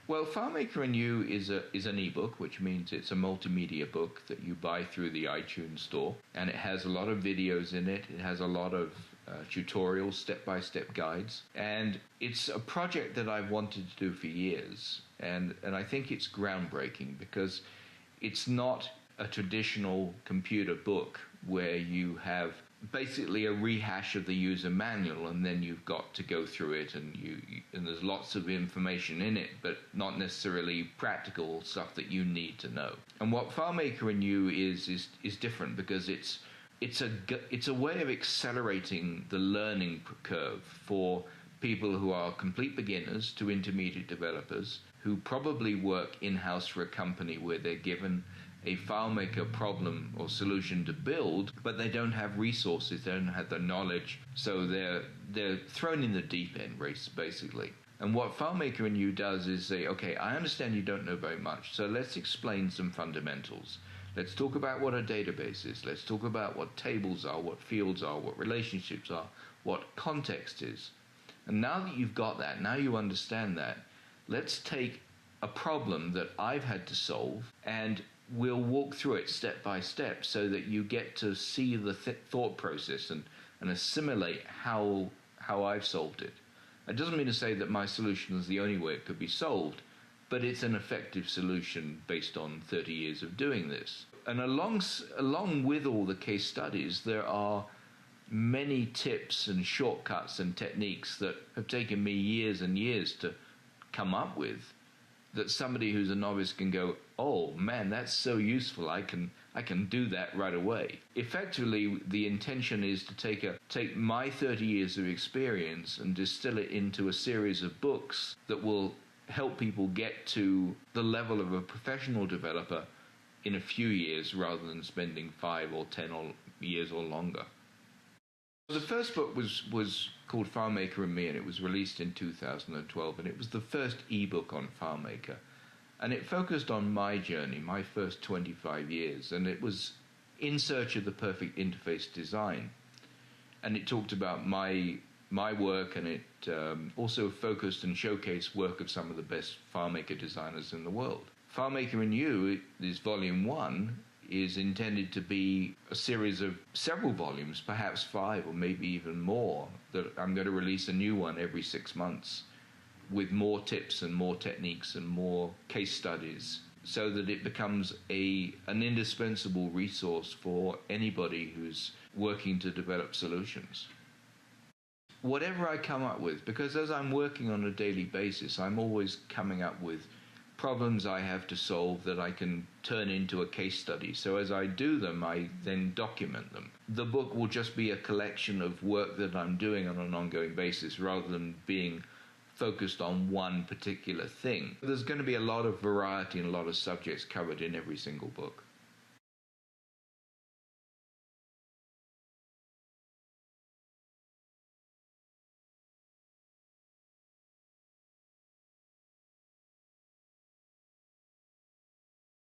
Well, FileMaker You is an ebook, which means it's a multimedia book that you buy through the iTunes store, and it has a lot of videos in it. It has a lot of tutorials, step-by-step guides, and it's a project that I've wanted to do for years, and I think it's groundbreaking because it's not a traditional computer book where you have basically a rehash of the user manual and then you've got to go through it, and there's lots of information in it, but not necessarily practical stuff that you need to know. And what FileMaker You is different because it's a way of accelerating the learning curve for people who are complete beginners to intermediate developers who probably work in-house for a company where they're given a FileMaker problem or solution to build, but they don't have resources, they don't have the knowledge, so they're thrown in the deep end, basically. And what FileMaker You does is say, okay, I understand you don't know very much, so let's explain some fundamentals. Let's talk about what a database is. Let's talk about what tables are, what fields are, what relationships are, what context is. And now that you've got that, now you understand that, let's take a problem that I've had to solve and we'll walk through it step by step so that you get to see the thought process and assimilate how I've solved it. It doesn't mean to say that my solution is the only way it could be solved, but it's an effective solution based on 30 years of doing this. And along with all the case studies, there are many tips and shortcuts and techniques that have taken me years and years to come up with, that somebody who's a novice can go, oh man, that's so useful, I can do that right away. Effectively, the intention is to take my 30 years of experience and distill it into a series of books that will help people get to the level of a professional developer in a few years rather than spending 5 or 10 years or longer. The first book was called FileMaker and Me, and it was released in 2012, and it was the first ebook on FileMaker. And it focused on my journey, my first 25 years, and it was in search of the perfect interface design. And it talked about my work, and it also focused and showcased work of some of the best FileMaker designers in the world. FileMaker You, this volume 1, is intended to be a series of several volumes, perhaps 5 or maybe even more, that I'm going to release a new one every 6 months with more tips and more techniques and more case studies, so that it becomes an indispensable resource for anybody who's working to develop solutions. Whatever I come up with, because as I'm working on a daily basis, I'm always coming up with problems I have to solve that I can turn into a case study. So as I do them, I then document them. The book will just be a collection of work that I'm doing on an ongoing basis rather than being focused on one particular thing. There's going to be a lot of variety and a lot of subjects covered in every single book.